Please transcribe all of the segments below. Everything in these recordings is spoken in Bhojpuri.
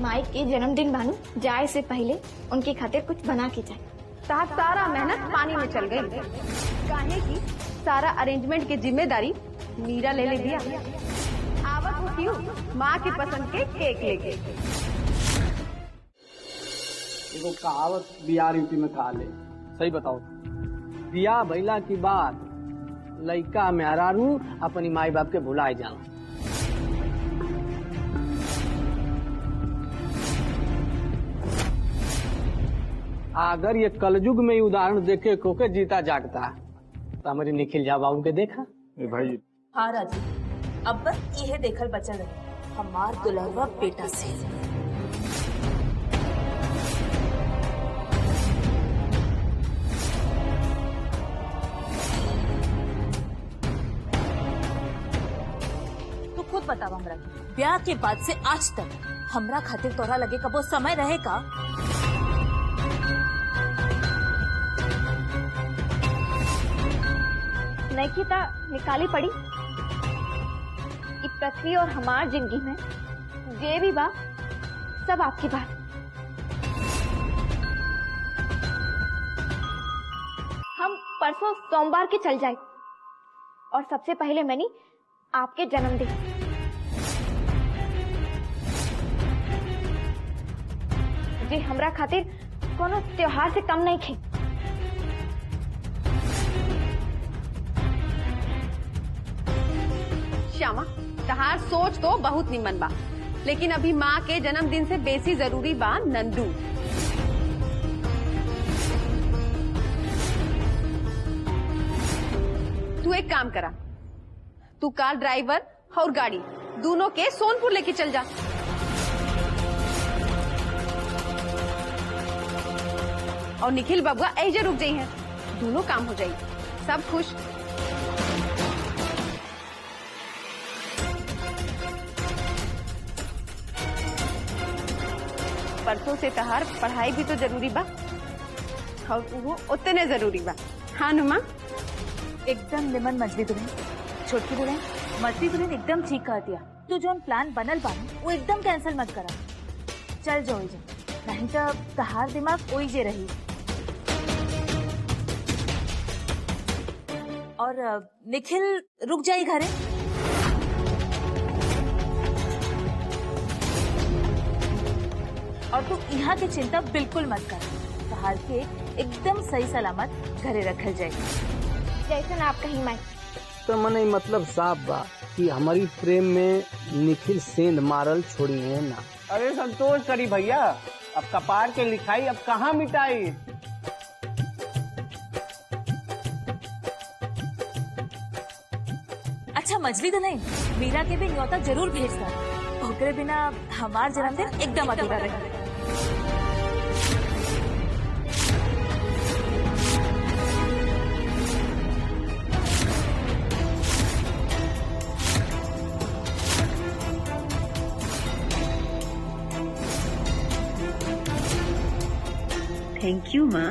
माई के जन्मदिन बानू, जाए से पहले उनकी खातिर कुछ बना के जाए। तार सारा मेहनत पानी में चल गई। काहे की सारा अरेंजमेंट की जिम्मेदारी मीरा ले दिया। आवत हो क्यों माँ की पसंद के केक लेके। देखो कहावत बिया रीति में खा ले। सही बताओ, बिया भइला की बात लइका मेहरारू अपनी माई बाप के भुलाए जाओ। अगर ये कलयुग में उदाहरण देखे कोके जीता जागता तो हमारी निखिल जा बाबू के देखा भाई। हाँ राजू, अब बस यह देखल बचल रहे हमार दुल्हवा बेटा से। तू खुद बतावा हमरा, ब्याह के बाद से आज तक हमरा खातिर तोरा लगे कबो समय रहेगा? नहीं था निकाली पड़ी। इस पृथ्वी और हमार जिंदगी में जे भी बा सब आपकी बात। हम परसों सोमवार के चल जाए और सबसे पहले मैंने आपके जन्मदिन। जी हमरा खातिर कोनो त्योहार से कम नहीं थे। श्यामा, तहार सोच तो बहुत निमन बा, लेकिन अभी माँ के जन्मदिन से बेसी जरूरी बा नंदू। तू एक काम करा, तू कार ड्राइवर और गाड़ी दोनों के सोनपुर लेके चल जा। और निखिल बबुआ ऐसे रुक जाई हैं, दोनों काम हो जाये, सब खुश। परसों से तहार पढ़ाई भी तो जरूरी बा और वो उतने जरूरी बा। हाँ नुमा, एकदम निमन मछली दुल्हन, छोटकी दुल्हन, मछली दुल्हन एकदम ठीक कह दिया। तू जो प्लान बनल बा वो एकदम कैंसिल मत करा। चल जो नहीं तो तहार दिमाग ओई जे रही। और निखिल रुक जाई घरे। और तू यहाँ की चिंता बिल्कुल मत कर, तहार के एकदम सही सलामत घरे रखल जाएगी। जैसन आप कहीं माई। तो मने मतलब साफ बा कि हमारी प्रेम में निखिल सेंध मारल छोड़ी है ना। अरे संतोष करी भैया, अब कपार के लिखाई अब कहाँ मिटाई। अच्छा मछली तो नहीं, मीरा के भी न्योता जरूर भेजना। ओकरे बिना हमार जन्मदिन एकदम अधूरा रहेगा। थैंक यू माँ,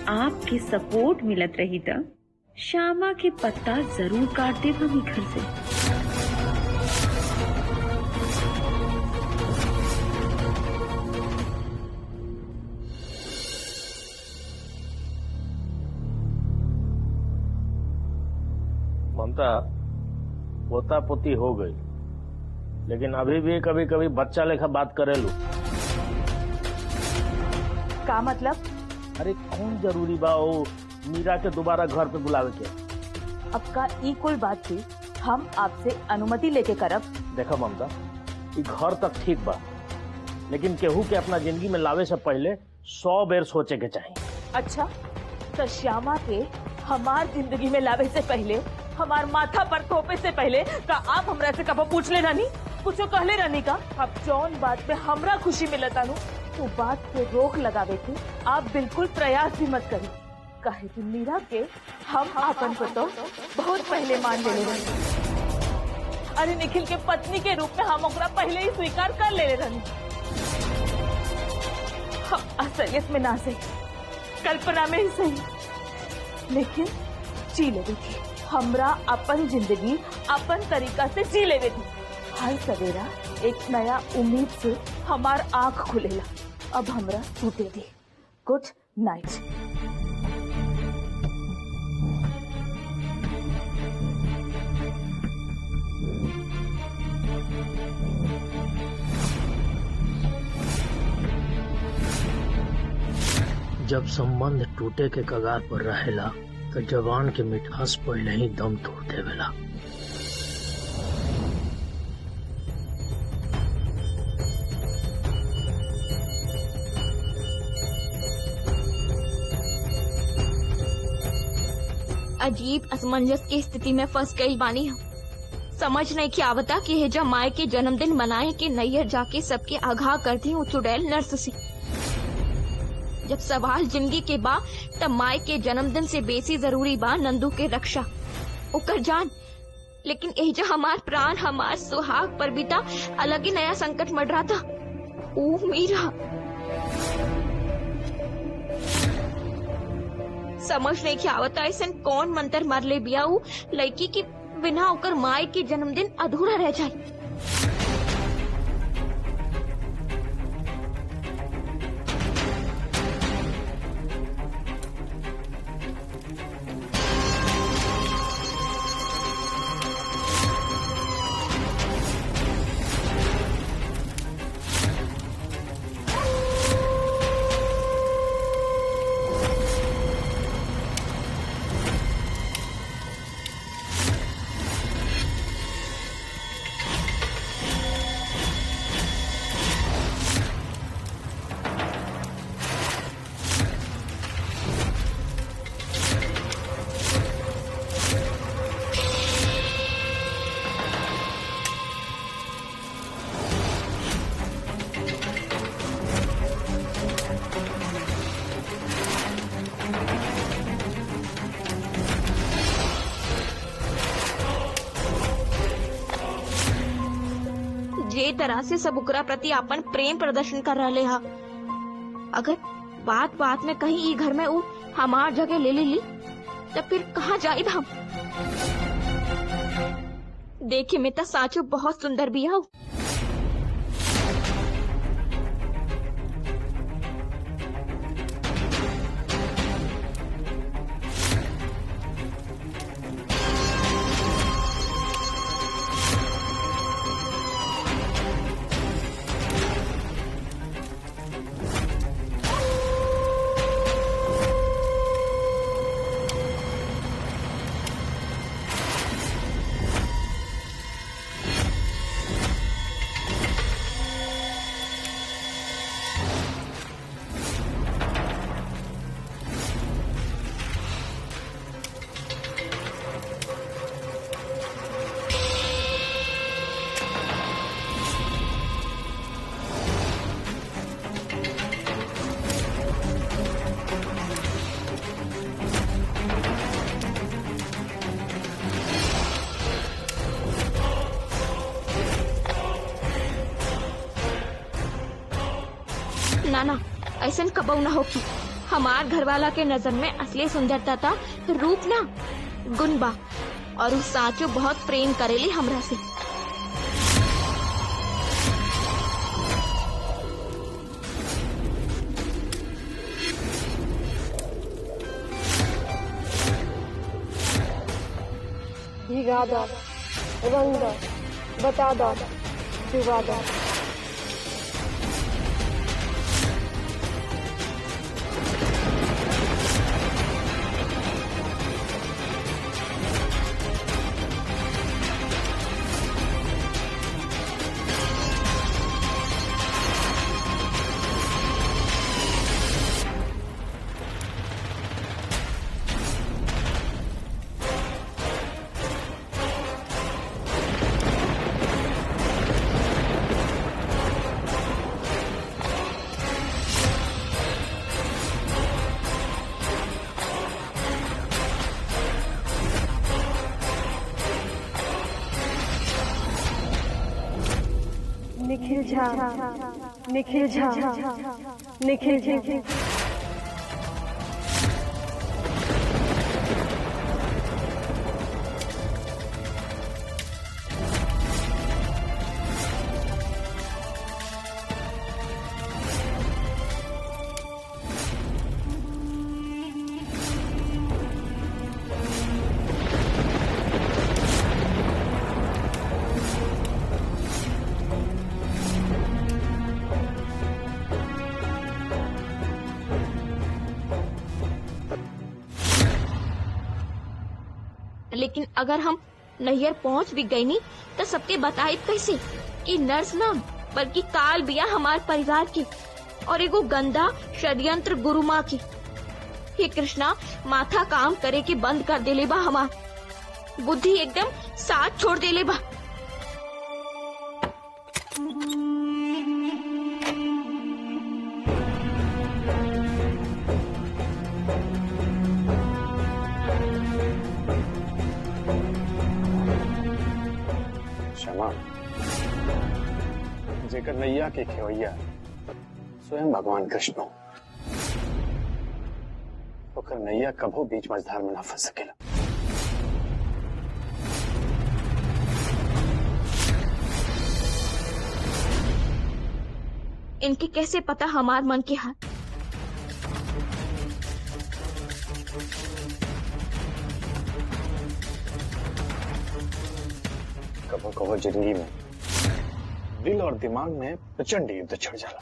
आपके सपोर्ट मिलत रही था श्यामा के पत्ता जरूर काट दे हम घर से। ममता, पोता पोती हो गई, लेकिन अभी भी कभी कभी बच्चा लेखा बात करे लो। का मतलब? अरे कौन जरूरी बा वो मीरा के दोबारा घर पे बुलावे के। अब का ई कोई बात थी हम आपसे अनुमति लेके करब। देखो ममता, ये घर तक ठीक बा, लेकिन केहू के अपना जिंदगी में लावे से पहले 100 बेर सोचे के चाहिए। अच्छा, तो श्यामा के हमार जिंदगी में लावे से पहले, हमार माथा पर थोपे से पहले का आप हमरा से कब पूछ ले रानी, कुछ कहले रानी का? अब जौन बात पे हमरा खुशी मिलता नु तो बात पे रोक लगावे के आप बिल्कुल प्रयास भी मत करी। काहे कि मीरा के हम आपन को तो बहुत पहले मान ले रहे। अरे निखिल के पत्नी के रूप में हम ओकरा पहले ही स्वीकार कर ले रहे। हम असलियत में ना सही, कल्पना में ही सही, लेकिन जी लेवे थी। हमरा अपन जिंदगी अपन तरीका से जी लेवे थी। हर सवेरा एक नया उम्मीद से हमार आंख खुलेला। अब हमरा टूटे दी। Good night. जब संबंध टूटे के कगार पर रहेला तो जवान के मिठास पहले ही दम तोड़ देवेला। अजीब असमंजस की स्थिति में फंस गई बानी हम। समझ नहीं कि आवता कि हेजा माए के जन्मदिन मनाए के नैयर जाके सबके आगाह करती हूँ चुड़ैल नर्स से। जब सवाल जिंदगी के बा तब माए के जन्मदिन से बेसी जरूरी बा नंदू के रक्षा, उकर जान। लेकिन एजा हमार प्राण, हमार सुहाग पर बीता अलग ही नया संकट मंडरा था। ओ मीरा, समझ नहीं कि आवता ऐसन कौन मंत्र मार ले बिया ऊ लड़की की बिना उकर माए के जन्मदिन अधूरा रह जाए। जे तरह से सब उकरा प्रति अपन प्रेम प्रदर्शन कर रहे हा, अगर बात बात में कहीं ई घर में ऊ हमार जगह ले ली तब फिर कहाँ जाइब हम। देखे में तो साचो बहुत सुंदर भी है। नाना ऐसा कबऊ न हो कि हमार घरवाला के नजर में असली सुंदरता था रूप ना गुण बा, और उस साचो बहुत प्रेम करेली हमरा से। भिगा दो, रंग दो, बता दो, डुबा दो। निखिल झा, निखिल झा, निखिल झा। लेकिन अगर हम नैहर पहुंच भी गई नी तो सबके बताए कैसे कि नर्स ना बल्कि काल बिया हमार परिवार की और एगो गंदा षड्यंत्र गुरु माँ की। हे कृष्णा, माथा काम करे के बंद कर देले बा, हमार बुद्धि एकदम साथ छोड़ देले बा। क्षमा जेकर नैया के खेवैया स्वयं भगवान कृष्ण ओकर नैया कभो बीच मझधार में ना फंस सकेला। इनके कैसे पता हमार मन के हाल? कभो कभो जिंदगी में दिल और दिमाग में प्रचंड युद्ध छिड़ जाला,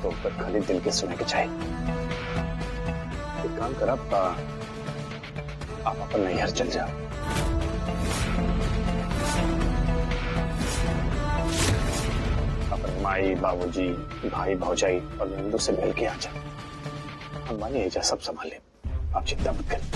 तो ऊपर खाली दिल के सुने के चाहिए। एक काम कर, आप अपन नैहर चल जाओ। अपन माई बाबूजी भाई भौजाई और नंदू से मिल के आ जाओ। हम मानी एजा सब संभाले, आप चिंता मत करें।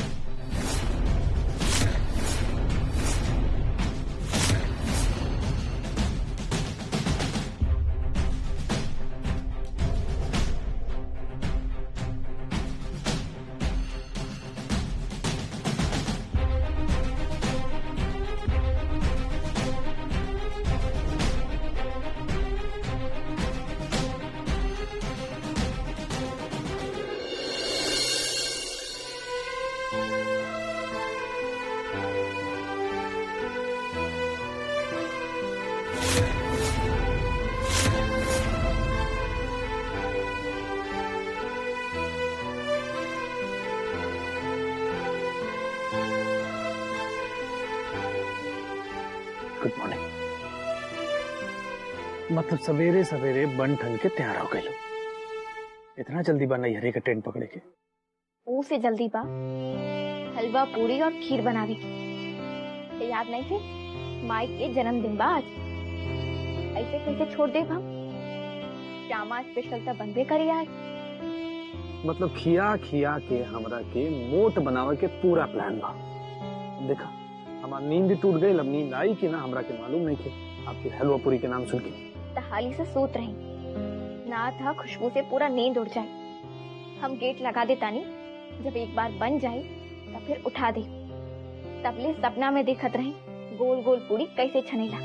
Good morning. मतलब सवेरे सवेरे बन ठन के तैयार हो गए। इतना जल्दी बा नैहरे का ट्रेन पकड़े के? मुंह से जल्दी बा हलवा पूरी और खीर बनावे की। याद नहीं थे माई के जन्मदिन बा आज, ऐसे कैसे छोड़ दे हम? श्यामा स्पेशल तो बनबे करी आज। मतलब खिया खिया के हमरा के मोट बनावे के पूरा प्लान बा। देखा हमार नींद भी टूट गई, अब नींद आई कि ना हमरा के मालूम नहीं थे। आपकी हलवा पूरी के नाम सुन के तहाली से सोत रही ना था, खुशबू से पूरा नींद उड़ जाए। हम गेट लगा देता नहीं, जब एक बार बन जाए तब फिर उठा दे। तबले सपना में देखत रही गोल गोल पूरी कैसे छनेला।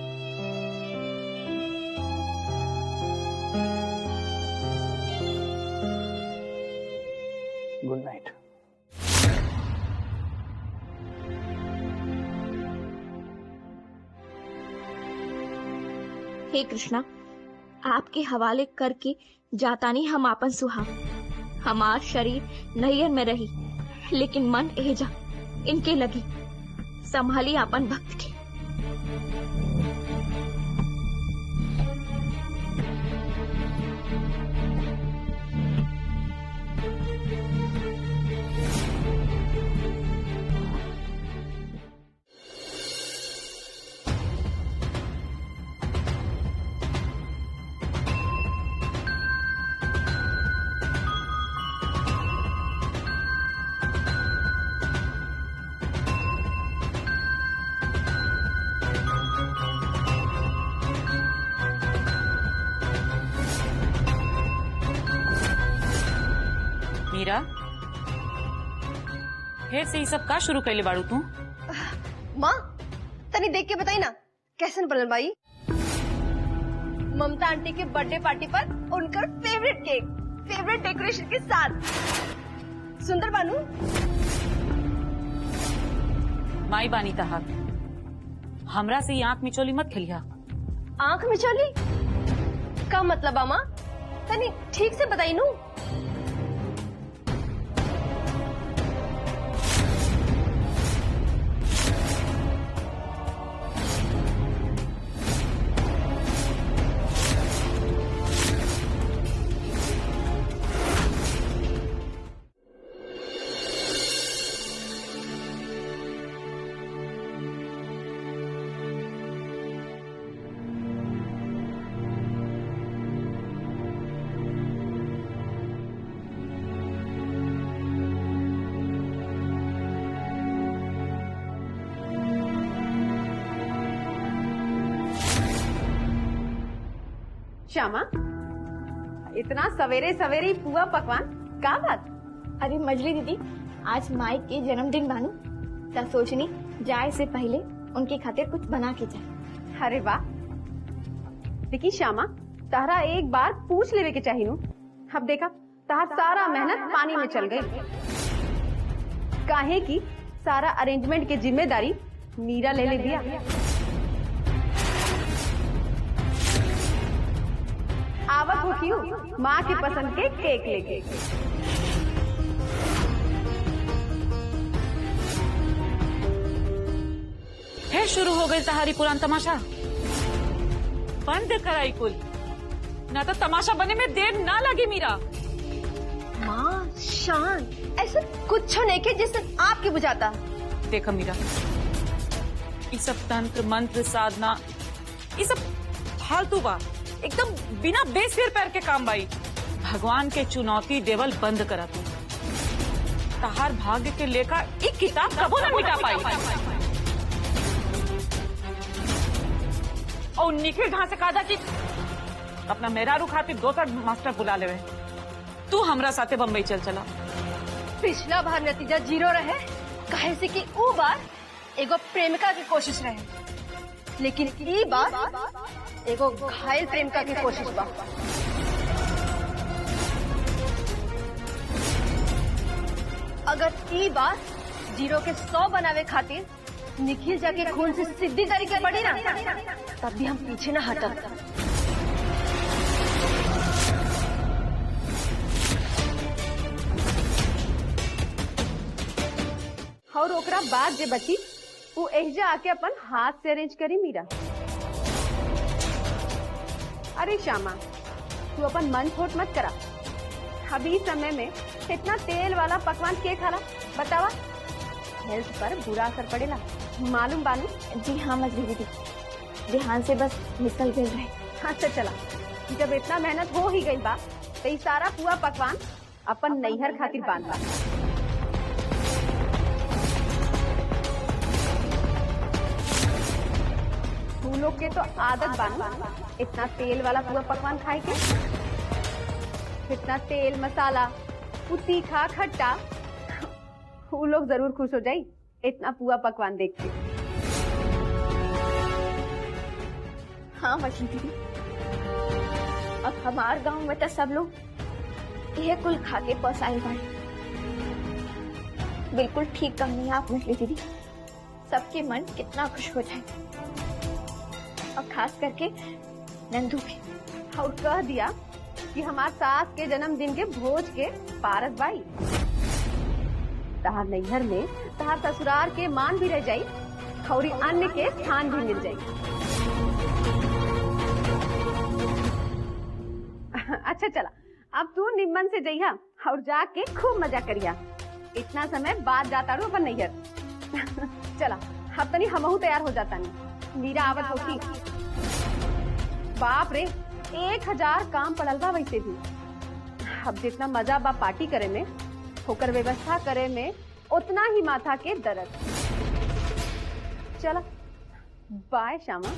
Good night. हे कृष्णा, आपके हवाले करके जाता नहीं हम आपन सुहाग। हमार शरीर नैयर में रही लेकिन मन एजा इनके लगी। संभाली आपन भक्त के। मीरा, फिर से ये सब का शुरू कैले बाड़ू तू? माँ तनी देख के बताई ना कैसे बनल बाई? ममता आंटी के बर्थडे पार्टी पर उनका फेवरेट केक, फेवरेट डेकोरेशन के साथ। सुंदर बानू माई बानी तहा हमरा से ये आंख मिचोली मत खेलिया। आंख मिचौली का मतलब आमा? तनी ठीक से बताई नू। श्यामा, इतना सवेरे सवेरे पुआ पकवान का बात? अरे मजली दीदी, आज माई के जन्मदिन बानू, ता सोचनी जाए से पहले उनके खातिर कुछ बना के जाए। अरे वाह, देखी श्यामा, तारा एक बार पूछ लेवे के चाहिए। अब देखा तार सारा मेहनत पानी में चल गई। काहे की सारा अरेंजमेंट की जिम्मेदारी मीरा ले दिया। आवत हो क्यों माँ की पसंद के केक लेके। है शुरू हो गई तहारी पुरान तमाशा। बंद कराई कुल, ना तो तमाशा बने में देर ना लगी मीरा। माँ शांत, ऐसा कुछ नहीं के जिससे आपकी बुझाता। देखा मीरा, ये सब तंत्र मंत्र साधना ये सब फालतू बात, एकदम बिना बेस सिर पैर के काम बाई। भगवान के चुनौती देवल बंद करा तू। तहार भाग्य के लेखा एक किताब कबो न मिटा पाई। और निखिल ढां से कहा कि अपना मेहरारू खातिर दोसर मास्टर बुला लेवे। तू हमरा साथे बम्बई चल चला। पिछला बार नतीजा 0 रहे, कहे से कि वो बार एगो प्रेमिका की कोशिश रहे, लेकिन ई बार एगो घायल प्रेमिका की कोशिश बा। अगर ई बार 0 के 100 बनावे खातिर निखिल जाके खून से सिद्धि करी के पड़ी ना, तब भी हम पीछे ना हटब। और ओकरा बाद जे बची वो एहजा आके अपन हाथ से अरेंज करी मीरा। अरे श्यामा, तू अपन मन खोट मत करा। अभी समय में इतना तेल वाला पकवान के खाला बतावा, हेल्थ पर बुरा असर पड़ेला, मालूम बानू? जी हाँ मजली दीदी, ध्यान से बस निकल गए रहे। अच्छा चला, जब इतना मेहनत हो ही गई बा तो ये सारा पुआ पकवान अपन नैहर खातिर बांधा। तू लोग के तो आदत बानू इतना तेल वाला पुआ पकवान खाए के। इतना तेल मसाला, वो तीखा खट्टा, वो लोग जरूर खुश हो जाये इतना पुआ पकवान देख के। हाँ मछली दीदी, अब हमार गांव में तो सब लोग यह कुल खा के पसाए बाड़े। बिल्कुल ठीक कहनी आप मछली दीदी, सबके मन कितना खुश हो जाए, और खास करके नंदू भी। और कह दिया कि हमार सास के जन्मदिन के भोज के पारस बाई। तहार नैहर में तहार ससुराल के मान भी रह जाई और अन्न के स्थान भी मिल जाई। अच्छा चला, अब तू निम्मन से जइहा और जाके खूब मजा करिया। इतना समय बाद जाता रू अपन नैहर। चला, अब तनी हमहू तैयार हो जाता नहीं, मीरा आवत होगी। बाप रे, 1000 काम पड़ल बा वैसे भी। अब जितना मजा बा पार्टी करे में, होकर व्यवस्था करे में, उतना ही माथा के दर्द। चला, बाय श्यामा।